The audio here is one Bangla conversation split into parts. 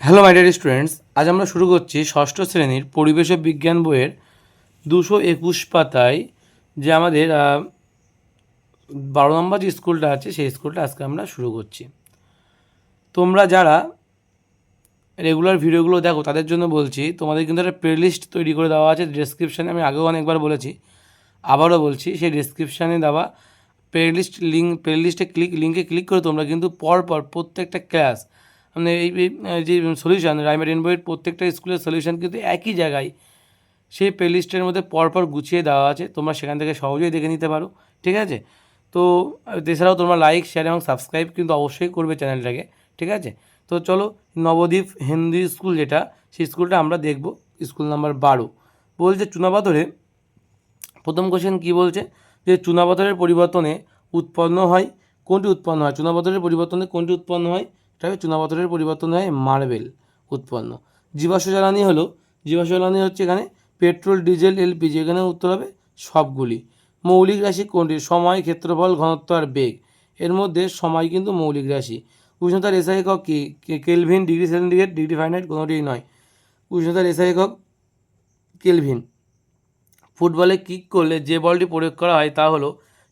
হ্যালো মাই ডিয়ার স্টুডেন্টস, আজ আমরা শুরু করছি ষষ্ঠ শ্রেণীর পরিবেশ ও বিজ্ঞান বইয়ের 221 পাতায় যে আমাদের 12 নম্বর যে স্কুলটা আছে সেই স্কুলটা আজকে আমরা শুরু করছি। তোমরা যারা রেগুলার ভিডিওগুলো দেখো তাদের জন্য বলছি, তোমাদের কিন্তু একটা প্লেলিস্ট তৈরি করে দেওয়া আছে ডেসক্রিপশানে। আমি আগেও অনেকবার বলেছি, আবারও বলছি, সেই ডেসক্রিপশানে দেওয়া প্লেলিস্টে লিঙ্কে ক্লিক করে তোমরা কিন্তু পরপর প্রত্যেকটা ক্লাস মানে এই যে সলিউশন রাইমারিন বইয়ের প্রত্যেকটা স্কুলের সলিউশন কিন্তু একই জায়গায় সেই প্লেলিস্টের মধ্যে পরপর গুছিয়ে দেওয়া আছে। তোমরা সেখান থেকে সহজেই দেখে নিতে পারো, ঠিক আছে? তো এছাড়াও তোমরা লাইক, শেয়ার এবং সাবস্ক্রাইব কিন্তু অবশ্যই করবে চ্যানেলটাকে, ঠিক আছে? তো চলো, নবদ্বীপ হিন্দু স্কুল যেটা, সেই স্কুলটা আমরা দেখব। স্কুল নাম্বার 12 বলছে চুনাপাথরে। প্রথম কোশ্চেন কী বলছে যে চুনাপাথরের পরিবর্তনে উৎপন্ন হয় কোনটি উৎপন্ন হয়? চুনাপাথরের পরিবর্তনে কোনটি উৎপন্ন হয়? এটা হবে চুনাপাথরের পরিবর্তনে হয় মার্বেল উৎপন্ন। জীবাশ্ম জ্বালানি হলো, জীবাশ্ম জ্বালানি হচ্ছে এখানে পেট্রোল, ডিজেল, এলপিজি। এখানে উত্তর হবে সবগুলি। মৌলিক রাশি কোনটি? সময়, ক্ষেত্রফল, ঘনত্ব আর বেগ। এর মধ্যে সময় কিন্তু মৌলিক রাশি। উষ্ণতার এসআই একক কী? Kelvin, degree centigrade, degree Fahrenheit, কোনোটিই নয়। উষ্ণতার এসআই একক কেলভিন। ফুটবলে কিক করলে যে বলটি প্রয়োগ করা হয় তা হলো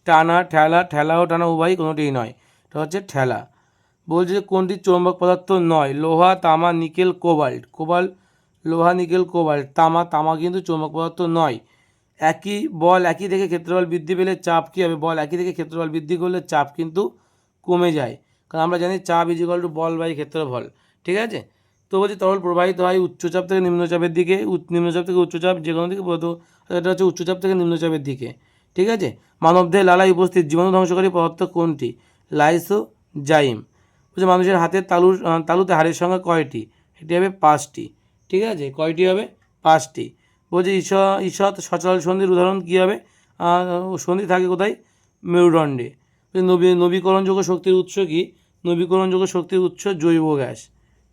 টানা, ঠেলা, ঠেলা ও টানা উভয়ই কোনোটিই নয়। এটা হচ্ছে ঠেলা। বলছে যে কোনটি চৌম্বক পদার্থ নয়? লোহা, তামা, নিকেল, কোবাল্ট। লোহা, নিকেল, কোবাল্ট। তামা কিন্তু চৌম্বক পদার্থ নয়। একই বল একই থেকে ক্ষেত্রফল বৃদ্ধি পেলে চাপ কী হবে? বল একই থেকে ক্ষেত্রফল বৃদ্ধি করলে চাপ কিন্তু কমে যায়, কারণ আমরা জানি চাপ = বল বাই ক্ষেত্রফল, ঠিক আছে? তো বলছি তরল প্রবাহিত হয় উচ্চচাপ থেকে নিম্নচাপের দিকে, নিম্নচাপ থেকে উচ্চচাপ, যে কোনো দিকে প্রবাহিত। এটা হচ্ছে উচ্চচাপ থেকে নিম্নচাপের দিকে, ঠিক আছে? মানবদেহে লালায় উপস্থিত জীবাণু ধ্বংসকারী পদার্থ কোনটি? লাইসোজাইম। বলছে মানুষের হাতের তালুতে হাড়ের সংখ্যা কয়টি? এটি হবে 5টি, ঠিক আছে? কয়টি হবে? 5টি। বলছে ঈষৎ সচল সন্ধির উদাহরণ কী হবে? সন্ধি থাকে কোথায়? মেরুদণ্ডে। নবীকরণযোগ্য শক্তির উৎস কী? নবীকরণযোগ্য শক্তির উৎস জৈব গ্যাস,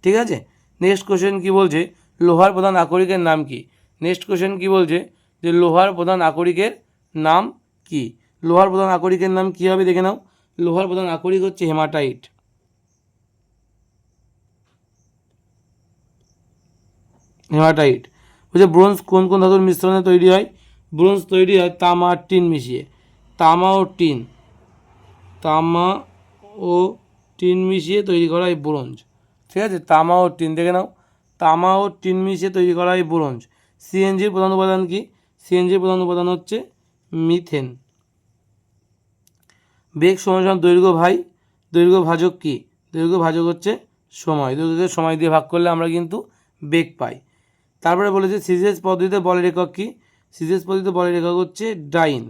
ঠিক আছে? নেক্সট কোশ্চেন কী বলছে? লোহার প্রধান আকরিকের নাম কী? নেক্সট কোশ্চেন কী বলছে যে লোহার প্রধান আকরিকের নাম কী? লোহার প্রধান আকরিকের নাম কী হবে দেখে নাও। লোহার প্রধান আকরিক হচ্ছে হেমাটাইট। হেমাটাইট। বলছে ব্রোঞ্জ কোন কোন ধাতুর মিশ্রণে তৈরি হয়? ব্রোঞ্জ তৈরি হয় তামা আর টিন মিশিয়ে। তামা ও টিন মিশিয়ে তৈরি করা হয় ব্রোঞ্জ, ঠিক আছে? তামা ও টিন দেখে নাও, তামা ও টিন মিশিয়ে তৈরি করা হয় ব্রোঞ্জ। সিএনজির প্রধান উপাদান কি? সিএনজির প্রধান উপাদান হচ্ছে মিথেন। বেগ সমান দৈর্ঘ্য ভাজক কি? দৈর্ঘ্য ভাজক হচ্ছে সময়। দৈর্ঘ্যকে সময় দিয়ে ভাগ করলে আমরা কিন্তু বেগ পাই। তারপরে বলেছে সিজিএস পদ্ধতিতে বলের একক কি? সিজিএস পদ্ধতিতে বলের একক হচ্ছে ডাইন।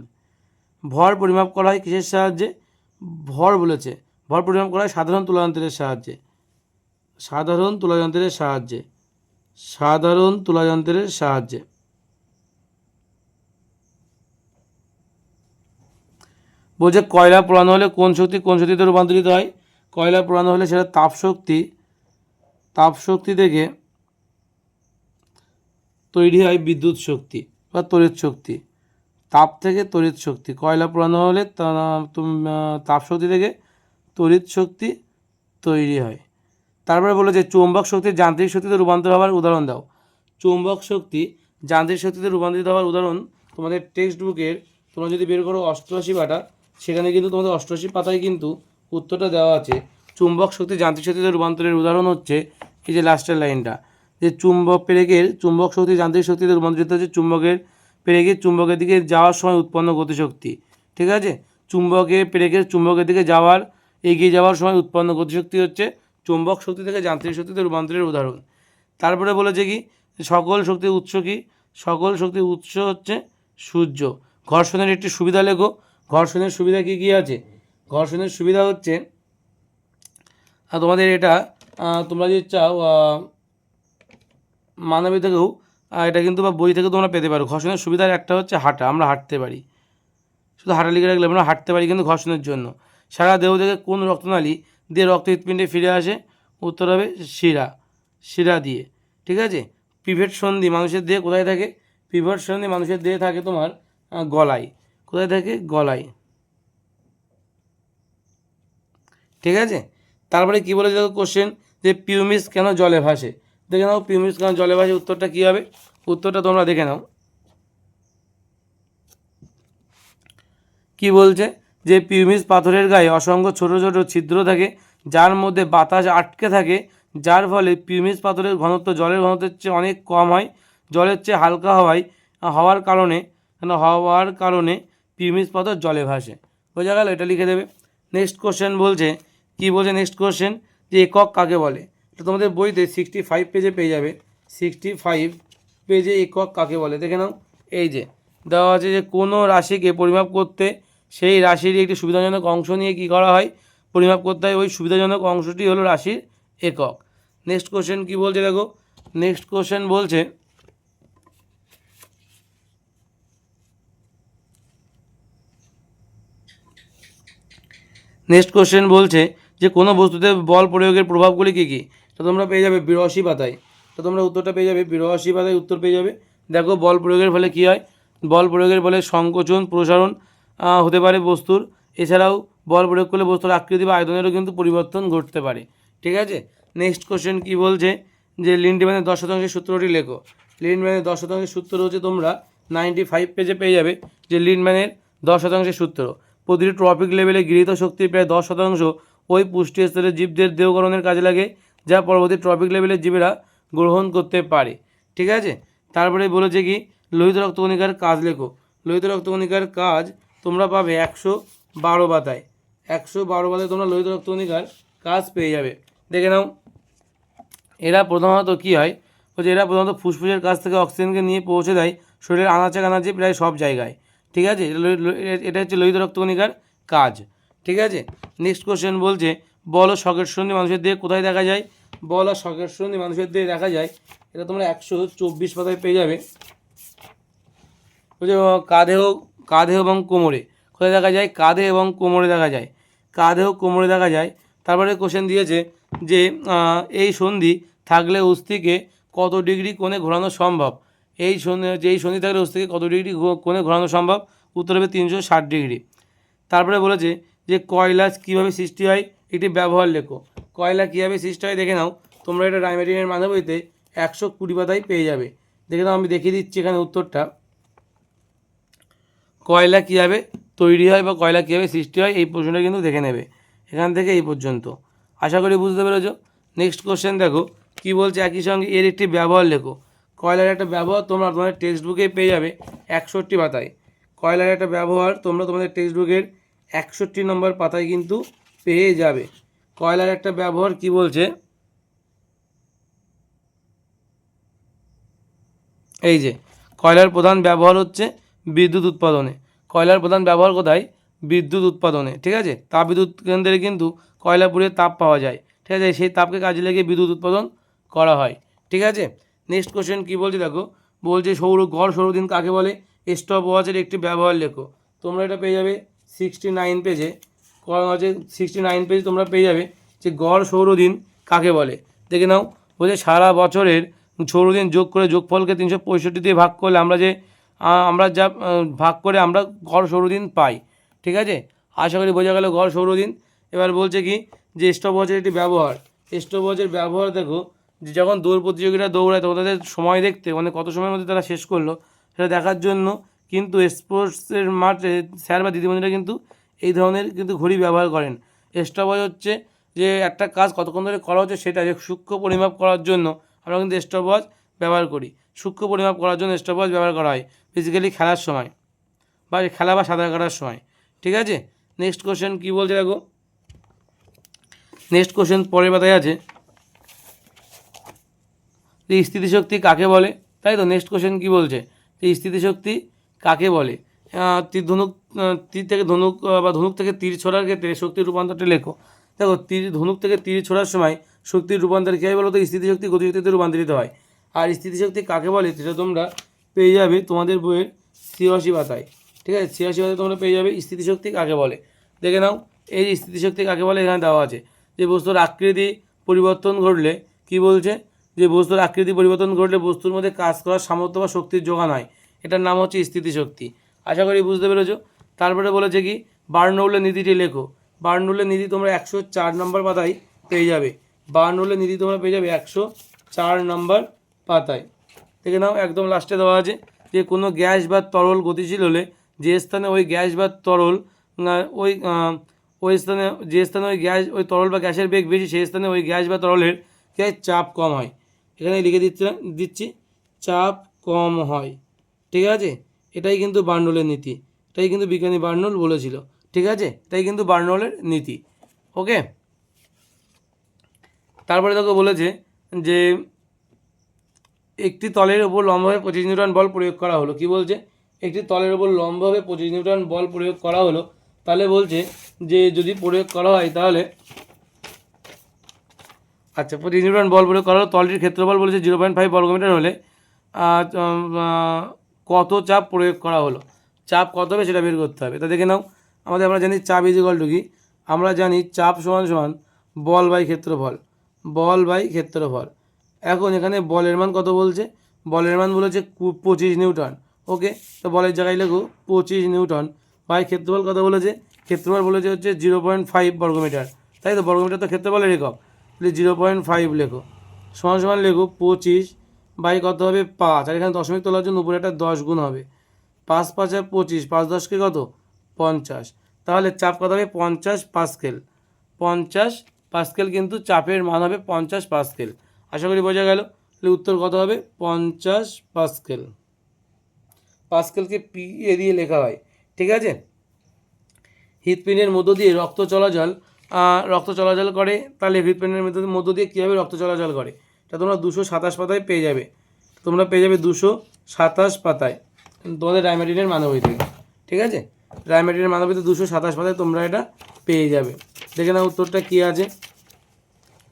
ভর পরিমাপ করা হয় কিসের সাহায্যে? ভর পরিমাপ করা হয় সাধারণ তুলাযন্ত্রের সাহায্যে। সাধারণ তুলাযন্ত্রের সাহায্যে। বলছে কয়লা পোড়ানো হলে কোন শক্তিতে রূপান্তরিত হয়? কয়লা পোড়ানো হলে সেটা তাপশক্তি থেকে তৈরি হয় বিদ্যুৎ শক্তি বা তড়িৎ শক্তি। তাপ থেকে তড়িৎ শক্তি। কয়লা পোড়ানো হলে তাপশক্তি থেকে তড়িৎ শক্তি তৈরি হয়। তারপরে বলে যে চৌম্বক শক্তির যান্ত্রিক শক্তিতে রূপান্তর হওয়ার উদাহরণ দাও। চৌম্বক শক্তি যান্ত্রিক শক্তিতে রূপান্তরিত হওয়ার উদাহরণ তোমাদের টেক্সট বুকের তোমরা যদি বের করো 88 পাতা, সেখানে কিন্তু তোমাদের 88 পাতায় কিন্তু উত্তরটা দেওয়া আছে। চুম্বক শক্তি যান্ত্রিক শক্তিতে রূপান্তরের উদাহরণ হচ্ছে এই যে লাস্টের লাইনটা, যে চুম্বক শক্তি যান্ত্রিক শক্তিতে রূপান্তরিত হচ্ছে চুম্বকের দিকে যাওয়ার সময় উৎপন্ন গতিশক্তি, ঠিক আছে? চুম্বকের দিকে এগিয়ে যাওয়ার সময় উৎপন্ন গতিশক্তি হচ্ছে চুম্বক শক্তি থেকে যান্ত্রিক শক্তিতে রূপান্তরের উদাহরণ। তারপরে বলেছে কি সকল শক্তির উৎস কি? সকল শক্তির উৎস হচ্ছে সূর্য। ঘর্ষণের একটি সুবিধা লেখো। ঘর্ষণের সুবিধা কী কী আছে? ঘর্ষণের সুবিধা হচ্ছে তোমাদের এটা তোমরা যদি চাও মানবী থেকেও এটা কিন্তু বা বই থেকে তোমরা পেতে পারো। ঘর্ষণের সুবিধার একটা হচ্ছে হাঁটা, আমরা হাঁটতে পারি, শুধু হাঁটা লিখে রাখলে আমরা হাঁটতে পারি কিন্তু ঘর্ষণের জন্য। সারা দেহ থেকে কোন রক্তনালী দিয়ে রক্ত হৃৎপিণ্ডে ফিরে আসে? উত্তর হবে শিরা দিয়ে, ঠিক আছে? পিভট সন্ধি মানুষের দেহে কোথায় থাকে? পিভট সন্ধি মানুষের দেহে থাকে তোমার গলায়। কোথায় থাকে? গলায়, ঠিক আছে? তারপরে কী বলেছে দেখো কোশ্চেন, যে পিউমিস কেন জলে ভাসে। দেখে নাও পিউমিস কেন জলে ভাসে, উত্তরটা কী হবে, উত্তরটা তোমরা দেখে নাও। কি বলছে, যে পিউমিস পাথরের গায়ে অসংখ্য ছোট ছোট ছিদ্র থাকে যার মধ্যে বাতাস আটকে থাকে, যার ফলে পিউমিস পাথরের ঘনত্ব জলের ঘনত্বের চেয়ে অনেক কম হয়। জলের চেয়ে হালকা হওয়ার কারণে পিউমিস পাথর জলে ভাসে। বোঝা গেল, এটা লিখে দেবে। নেক্সট কোশ্চেন বলছে, কি বলছে নেক্সট কোশ্চেন, যে একক কাকে বলে। এটা তোমাদের বইতে 65 পেজে পেয়ে যাবে। 65 পেজে একক কাকে বলে দেখে নাও। এই যে দেওয়া আছে যে কোনো রাশিকে পরিমাপ করতে সেই রাশির একটি সুবিধাজনক অংশ নিয়ে কি করা হয়, পরিমাপ করতে হয়। ওই সুবিধাজনক অংশটি হলো রাশির একক। নেক্সট কোশ্চেন কি বলছে দেখো, নেক্সট কোশ্চেন বলছে, যে কোনো বস্তুতে বল প্রয়োগের প্রভাবগুলি কী কী। তো তোমরা পেয়ে যাবে 82 পাতায়। তো তোমরা উত্তরটা পেয়ে যাবে 82 পাতায়, উত্তর পেয়ে যাবে। দেখো বল প্রয়োগের ফলে কী হয়, বল প্রয়োগের ফলে সংকোচন প্রসারণ হতে পারে বস্তুর। এছাড়াও বল প্রয়োগ করলে বস্তুর আকৃতি বা আয়তনেরও কিন্তু পরিবর্তন ঘটতে পারে। ঠিক আছে। নেক্সট কোশ্চেন কি বলছে, যে লিন্ডম্যানের 10% সূত্রটি লেখো। লিন্ডম্যানের 10% সূত্র হচ্ছে তোমরা 95 পেজে পেয়ে যাবে। যে লিন্ডম্যানের 10% সূত্র, প্রতিটি ট্রপিক লেভেলে গৃহীত শক্তির প্রায় 10% ওই পুষ্টি স্তরের জীবদের দেহকরণের কাজে লাগে, যা পরবর্তী ট্রপিক লেভেলের জীবেরা গ্রহণ করতে পারে। ঠিক আছে। তারপরে বলেছে কি, লোহিত রক্তকণিকার কাজ লেখো। লোহিত রক্তকণিকার কাজ তোমরা পাবে 112 পাতায়। 112 পাতায় তোমরা লোহিত রক্তকণিকার কাজ পেয়ে যাবে। দেখে নাও, এরা প্রধানত কী হয়, বলছে এরা প্রধানত ফুসফুসের কাছ থেকে অক্সিজেনকে নিয়ে পৌঁছে দেয় শরীরের আনাচে কানাচে প্রায় সব জায়গায়। ঠিক আছে, এটা হচ্ছে লোহিত রক্তকণিকার কাজ। ঠিক আছে। নেক্সট কোশ্চেন বলছে, বল ও সকেট সন্ধি মানুষের দেহে কোথায় দেখা যায়। বল আর সকেট সন্ধি মানুষের দেহে দেখা যায়, এটা তোমরা 124 পাতায় পেয়ে যাবে। বলছে কাঁধে এবং কোমরে কোথায় দেখা যায়, কাঁধে এবং কোমরে দেখা যায়, কাঁধে ও কোমরে দেখা যায়। তারপরে কোশ্চেন দিয়েছে যে এই সন্ধি থাকলে অস্থিকে কত ডিগ্রি কোণে ঘোরানো সম্ভব। এই সন্ধি থাকলে অস্থিকে কত ডিগ্রি কোণে ঘোরানো সম্ভব, উত্তর হবে 360 ডিগ্রি। তারপরে বলেছে যে কয়লা কীভাবে সৃষ্টি হয়, একটি ব্যবহার লেখো। কয়লা কীভাবে সৃষ্টি হয় দেখে নাও, তোমরা এটা রাইমারিনের মানব বইতে 120 পাতায় পেয়ে যাবে। দেখে নাও, আমি দেখিয়ে দিচ্ছি এখানে উত্তরটা। কয়লা কীভাবে তৈরি হয় বা কয়লা কীভাবে সৃষ্টি হয়, এই প্রশ্নটা কিন্তু দেখে নেবে এখান থেকে এই পর্যন্ত। আশা করি বুঝতে পেরেছ। নেক্সট কোশ্চেন দেখো কি বলছে, একই সঙ্গে এর একটি ব্যবহার লেখো। কয়লার একটা ব্যবহার তোমরা তোমাদের টেক্সট বুকে পেয়ে যাবে 61 পাতায়। কয়লার একটা ব্যবহার তোমরা তোমাদের টেক্সট বুকের 61 নম্বর পাতায় কিন্তু পেয়ে যাবে। কয়লার একটা ব্যবহার কি বলছে, এই যে কয়লার প্রধান ব্যবহার হচ্ছে বিদ্যুৎ উৎপাদনে। কয়লার প্রধান ব্যবহার কোথায়, বিদ্যুৎ উৎপাদনে। ঠিক আছে, তাপবিদ্যুৎ কেন্দ্রে কিন্তু কয়লা পুড়ে তাপ পাওয়া যায়। ঠিক আছে, সেই তাপকে কাজে লেগে বিদ্যুৎ উৎপাদন করা হয়। ঠিক আছে। নেক্সট কোশ্চেন কী বলছে দেখো, বলছে গড় সৌরদিন কাকে বলে, স্টপ ওয়াচের একটি ব্যবহার লেখো। তোমরা এটা পেয়ে যাবে 69 পেজে। কারণ হচ্ছে 69 পেজে তোমরা পেয়ে যাবে যে গড় সৌরদিন কাকে বলে। দেখে নাও, বলছে সারা বছরের সৌরদিন যোগ করে যোগফলকে 365 দিয়ে ভাগ করলে আমরা যা ভাগ করে আমরা গড় সৌরদিন পাই। ঠিক আছে, আশা করি বোঝা গেল গড় সৌরদিন। এবার বলছে কি, যে স্টপওয়াচের একটি ব্যবহার। স্টপওয়াচের ব্যবহার দেখো, যে যখন দৌড় প্রতিযোগীরা দৌড়ায় তখন তাদের সময় দেখতে, মানে কত সময়ের মধ্যে তারা শেষ করলো সেটা দেখার জন্য কিন্তু স্পোর্টসের মাঠে স্যার বা দিদিমণিরা কিন্তু এই ধরনের কিন্তু ঘড়ি ব্যবহার করেন। স্টপওয়াচ হচ্ছে যে একটা কাজ কতক্ষণ ধরে করা হচ্ছে সেটা যে সূক্ষ্ম পরিমাপ করার জন্য আমরা কিন্তু স্টপওয়াচ ব্যবহার করি। সূক্ষ্ম পরিমাপ করার জন্য স্টপওয়াচ ব্যবহার করা হয় বেসিক্যালি খেলার সময় বা সাঁতার কাটার সময়। ঠিক আছে। নেক্সট কোশ্চেন কী বলছে দেখো, নেক্সট কোশ্চেন পরের পাতায় আছে, যে স্থিতিশক্তি কাকে বলে। তাই তো, নেক্সট কোশ্চেন কী বলছে, যে স্থিতিশক্তি কাকে বলে। তীর থেকে ধনুক বা ধনুক থেকে তীর ছোড়ার ক্ষেত্রে শক্তির রূপান্তরটা লেখো। দেখো, ধনুক থেকে তীর ছোড়ার সময় শক্তির রূপান্তর কী হয় বলো তো, স্থিতিশক্তি গতিশক্তিতে রূপান্তরিত হয়। আর স্থিতিশক্তি কাকে বলে সেটা তোমরা পেয়ে যাবে তোমাদের বইয়ের 86 পাতায়। ঠিক আছে, 86 পাতায় তোমরা পেয়ে যাবে স্থিতিশক্তি কাকে বলে। দেখে নাও, এই স্থিতিশক্তি কাকে বলে এখানে দেওয়া আছে, যে বস্তুর আকৃতি পরিবর্তন ঘটলে কি বলছে, যে বস্তুর আকৃতি পরিবর্তন ঘটলে বস্তুর মধ্যে কাজ করার সামর্থ্য বা শক্তির যোগান হয়, এটার নাম হচ্ছে স্থিতিশক্তি। আশা করি বুঝতে পেরেছো। তারপরে বলেছে কি, বার্নৌলের নীতিটি লেখো। বার্নৌলের নীতি তোমরা 104 নম্বর পাতায় পেয়ে যাবে। বার্নৌলির নীতি তোমরা পেয়ে যাবে 104 নম্বর পাতায়। দেখে নাও, একদম লাস্টে দেওয়া আছে যে কোনো গ্যাস বা তরল গতিশীল হলে যে স্থানে ওই গ্যাস বা তরল ওই স্থানে যে স্থানে ওই গ্যাস ওই তরল বা গ্যাসের বেগ বেশি সেই স্থানে ওই গ্যাস বা তরলের চাপ কম হয়। এখানে লিখে দিচ্ছি চাপ কম হয়। ঠিক আছে, এটাই কিন্তু বার্নৌলের নীতি, এটাই কিন্তু বিজ্ঞানী বার্নৌল বলেছিল। ঠিক আছে, এটাই কিন্তু বার্নৌলের নীতি। ওকে, তারপরে তোকে বলেছে যে একটি তলের ওপর লম্বভাবে 25 নিউটন বল প্রয়োগ করা হলো। কি বলছে? একটি তলের ওপর লম্বভাবে 25 নিউটন বল প্রয়োগ করা হলো। তাহলে বলছে যে যদি প্রয়োগ করা হয় তাহলে 25 নিউটন বল প্রয়োগ করা হলো, তলটির ক্ষেত্রফল বলেছে 0.5 বর্গমিটার হলে কত চাপ প্রয়োগ করা হলো, চাপ কত হবে সেটা বের করতে হবে। তা দেখে নাও, আমরা জানি চাপ ইজিক্যাল টু কি, আমরা জানি চাপ সমান সমান বল বাই ক্ষেত্রফল, বল বাই ক্ষেত্রফল। এখন এখানে বলের মান কত বলছে? বলের মান বলেছে 25 নিউটন। ওকে, তো বলের জায়গায় লেখো 25 নিউটন বাই ক্ষেত্রফল কত বলেছে? ক্ষেত্রফল বলেছে হচ্ছে 0.5 বর্গমিটার, তাই তো? বর্গমিটার তো ক্ষেত্রফলের একক, তাহলে 0.5 লেখো, সমান সমান লেখো 25 বাই কত হবে 5, আর এখানে দশমিক তোলার জন্য উপরে একটা 10 গুণ হবে। 5 5 আর 25, 5 10 কত? 50। তাহলে চাপ কত হবে? 50 পাস্কেল। 50 পাস্কেল কিন্তু চাপের মান হবে 50 পাস্কেল। আশা করি বোঝা গেল। তাহলে উত্তর কত হবে? 50 পাস্কেল। পাস্কেলকে পি এ দিয়ে লেখা হয়। ঠিক আছে, হৃৎপিণ্ডের মধ্য দিয়ে রক্ত চলাচল করে। তাহলে হৃৎপিণ্ডের মধ্য দিয়ে কীভাবে রক্ত চলাচল করে এটা তোমরা 227 পাতায় পেয়ে যাবে। 227 পাতায় তোমাদের রায়মার্টিনের মানবী থেকে। ঠিক আছে, রায়মার্টিনের মানবীতে 227 পাতায় তোমরা এটা পেয়ে যাবে। দেখে নাও উত্তরটা কী আছে।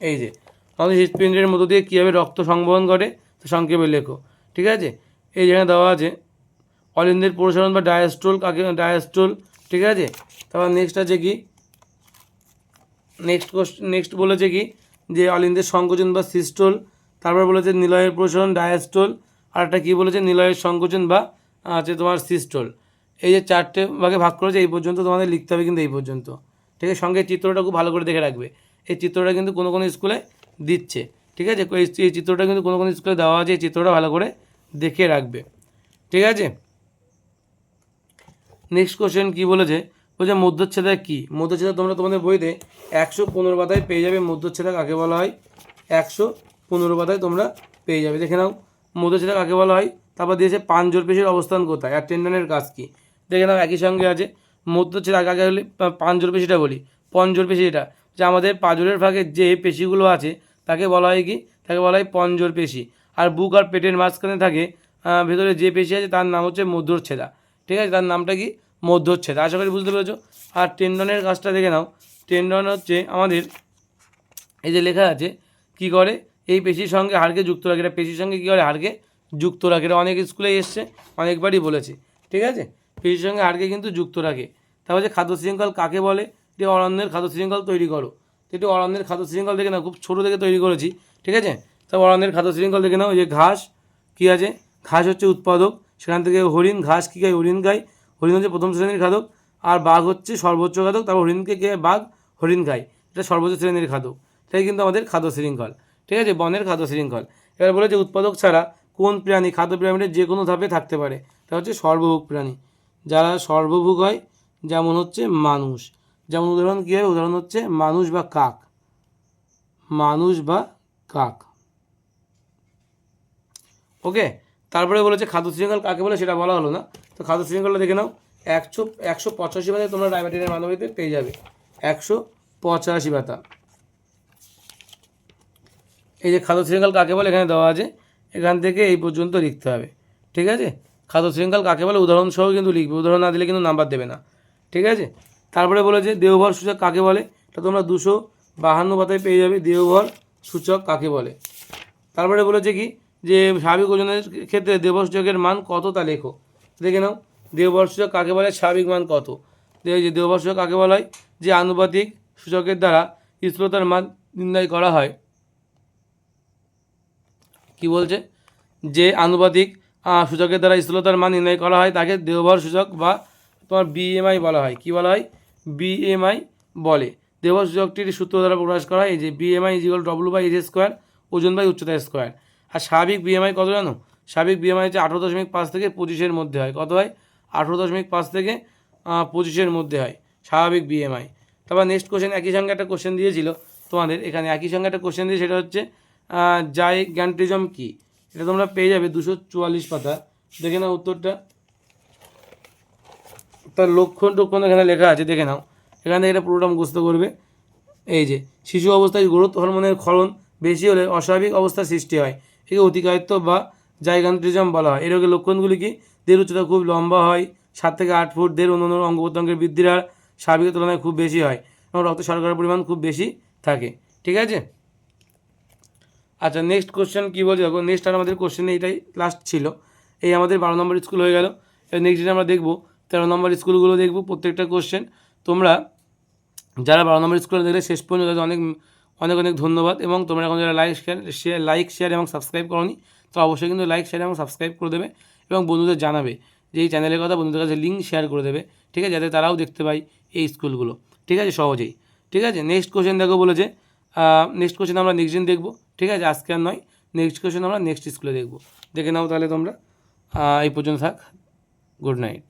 এই যে আমাদের হৃৎপিণ্ডের মধ্য দিয়ে কীভাবে রক্ত সংবহন করে তো সংক্ষেপে লেখো। ঠিক আছে, এই যেখানে দেওয়া আছে অলিন্দের প্রসারণ বা ডায়াস্টোল। ঠিক আছে, তারপর নেক্সট আছে কি, নেক্সট বলেছে কি যে অলিন্দের সংকোচন বা সিস্টোল। তারপর বলেছে নিলয়ের প্রসারণ ডায়াস্টোল, আর একটা কী বলেছে নিলয়ের সংকোচন বা আছে তোমার সিস্টোল। এই যে 4টে ভাগে ভাগ করেছে, এই পর্যন্ত তোমাদের লিখতে হবে কিন্তু এই পর্যন্ত। ঠিক আছে, সঙ্গে চিত্রটা খুব ভালো করে দেখে রাখবে। এই চিত্রটা কিন্তু কোনো স্কুলে দিচ্ছে। ঠিক আছে, এই চিত্রটা কিন্তু কোনো স্কুলে দেওয়া আছে, এই চিত্রটা ভালো করে দেখে রাখবে। ঠিক আছে, নেক্সট কোশ্চেন কী বলেছে? বলছে মধ্যচ্ছেদা কী? মধ্যচ্ছেদা তোমরা তোমাদের বইতে 115 পাতায় পেয়ে যাবে। মধ্যচ্ছেদা কাকে বলা হয়? 115 পাতায় তোমরা পেয়ে যাবে। দেখে নাও মধ্যচ্ছেদা কাকে বলা হয়। তারপর দিয়েছে পাঁজর পেশির অবস্থান কোথায় আর টেন্ডনের কাজ কী। দেখে নাও একই সঙ্গে আছে মধ্যচ্ছেদা আগে হলে পাঁজর পেশিটা বলি, পঞ্জর পেশি, এটা যে আমাদের পাঁজরের ভাগে যে পেশিগুলো আছে তাকে বলা হয় কি? তাকে বলা হয় পঞ্জর পেশি। আর বুক আর পেটের মাঝখানে থাকে ভেতরে যে পেশি আছে তার নাম হচ্ছে মধ্যচ্ছেদা। ঠিক আছে, তার নামটা কি? মধ্যচ্ছেদা। আশা করি বুঝতে পেরেছো। আর টেন্ডনের কাজটা দেখে নাও। টেন্ডন হচ্ছে আমাদের এই যে লেখা আছে কি করে, এই পেশির সঙ্গে হাড়কে যুক্ত রাখে। এটা পেশির সঙ্গে কী করে? হাড়কে যুক্ত রাখে। এটা অনেক স্কুলেই এসছে, অনেকবারই বলেছে। ঠিক আছে, পেশির সঙ্গে হাড়কে কিন্তু যুক্ত রাখে। তারপর যে খাদ্য শৃঙ্খল কাকে বলে? এটি অরণ্যের খাদ্য শৃঙ্খল তৈরি করো। এটি অরণ্যের খাদ্য শৃঙ্খল দেখে নাও, খুব ছোটো থেকে তৈরি করেছি। ঠিক আছে, তারপর অরণ্যের খাদ্য শৃঙ্খল দেখে নাও। ওই যে ঘাস কী আছে? ঘাস হচ্ছে উৎপাদক, সেখান থেকে হরিণ ঘাস কী খায়? হরিণ খায়। হরিণ হচ্ছে প্রথম শ্রেণীর খাদক, আর বাঘ হচ্ছে সর্বোচ্চ খাদক। তারপর হরিণকে কে? বাঘ হরিণ খায়, এটা সর্বোচ্চ শ্রেণীর খাদক। এটাই কিন্তু আমাদের খাদ্য শৃঙ্খল। ঠিক আছে, বনের খাদ্য শৃঙ্খল। এবার বলে যে উৎপাদক ছাড়া কোন প্রাণী খাদ্য পিরামিডের যে কোনো ধাপে থাকতে পারে? এটা হচ্ছে সর্বভুক প্রাণী। যারা সর্বভুক হয় যেমন হচ্ছে মানুষ। যেমন উদাহরণ কী হয়? উদাহরণ হচ্ছে মানুষ বা কাক। মানুষ বা কাক। ওকে, তারপরে বলেছে খাদ্য শৃঙ্খল কাকে বলে সেটা বলা হলো না। তো খাদ্য শৃঙ্খলটা দেখে নাও। 185 পাতায় তোমরা রায়মার্টিনের মানবীতে পেয়ে যাবে। 185 পাতা। এই যে খাদ্য শৃঙ্খল কাকে বলে এখানে দেওয়া আছে, এখান থেকে এই পর্যন্ত লিখতে হবে। ঠিক আছে, খাদ্য শৃঙ্খল কাকে বলে উদাহরণ সহ কিন্তু লিখবে, উদাহরণ না দিলে কিন্তু নাম্বার দেবে না। ঠিক আছে, তারপরে বলেছে দেহভর সূচক কাকে বলে? এটা তোমরা 252 পাতায় পেয়ে যাবে। দেহভর সূচক কাকে বলে? তারপরে বলেছে কি যে স্বাভাবিক ওজনের ক্ষেত্রে দেহভর সূচকের মান কত তা লেখো। দেখে নাও দেহভর সূচক কাকে বলে, স্বাভাবিক মান কত। যে দেহভর সূচক কাকে বলা হয়? যে আনুপাতিক সূচকের দ্বারা স্থূলতার মান নির্ণয় করা হয়। কি বলছে? যে আনুপাতিক সূচকের দ্বারা স্থূলতার মান নির্ণয় করা হয় তাকে দেহভর সূচক বা তোমার বিএমআই বলা হয়। কি বলা হয়? বিএমআই বলে। দেবর সূচকটির সূত্র দ্বারা প্রকাশ করা হয় এই যে BMI = W/H², ওজন বাই উচ্চতা স্কোয়ার। আর স্বাভাবিক BMI কত জানো? স্বাভাবিক BMI হচ্ছে 18.5 থেকে 25-এর মধ্যে হয়। কত হয়? 18.5 থেকে 25-এর মধ্যে হয় স্বাভাবিক BMI। তারপর নেক্সট কোশ্চেন, একই সঙ্গে একটা কোশ্চেন দিয়েছিল তোমাদের এখানে, একই সঙ্গে একটা কোশ্চেন দিয়ে, সেটা হচ্ছে জাইগ্যান্টিজম কি? এটা তোমরা পেয়ে যাবে 244 পাতা। দেখে নাও উত্তরটা, তার লক্ষণ টক্ষণ এখানে লেখা আছে, দেখে নাও। এখান থেকে এটা পুরোটা মুখস্থ করবে। এই যে শিশু অবস্থায় গ্রোথ হরমোনের ক্ষরণ বেশি হলে অস্বাভাবিক অবস্থার সৃষ্টি হয়, একে অতিকায়িত্ব বা জাইগান্টিজম বলা হয়। এই রোগের লক্ষণগুলি কি? দেহের উচ্চতা খুব লম্বা হয়, 7 থেকে 8 ফুট। দেহের অন্যান্য অঙ্গ প্রত্যঙ্গের বৃদ্ধির হার স্বাভাবিকের তুলনায় খুব বেশি হয় এবং রক্তে শর্করার পরিমাণ খুব বেশি থাকে। ঠিক আছে? আচ্ছা, নেক্সট কোশ্চেন কী বলছে দেখো। নেক্সট আর আমাদের কোশ্চেন এইটাই লাস্ট ছিল। এই আমাদের 12 নম্বর স্কুল হয়ে গেল। নেক্সট দিন আমরা দেখব 13 নম্বর স্কুলগুলো দেখব প্রত্যেকটা কোশ্চেন। তোমরা যারা 12 নম্বর স্কুলে দেখলে শেষ পর্যন্ত তাদের অনেক অনেক অনেক ধন্যবাদ। এবং তোমরা এখন যারা লাইক শেয়ার এবং সাবস্ক্রাইব করোনি, তো অবশ্যই কিন্তু লাইক শেয়ার এবং সাবস্ক্রাইব করে দেবে এবং বন্ধুদের জানাবে যে এই চ্যানেলের কথা, বন্ধুদের কাছে লিঙ্ক শেয়ার করে দেবে। ঠিক আছে? যাতে তারাও দেখতে পায় এই স্কুলগুলো। ঠিক আছে? সহজেই। ঠিক আছে? নেক্সট কোশ্চেন দেখো বলেছে, নেক্সট কোশ্চেন আমরা নেক্সট দিন দেখব। ঠিক আছে? আজকে আর নয়, নেক্সট কোশ্চেন আমরা নেক্সট স্কুলে দেখব। দেখে নাও তাহলে তোমরা। এই পর্যন্ত থাক। Good night.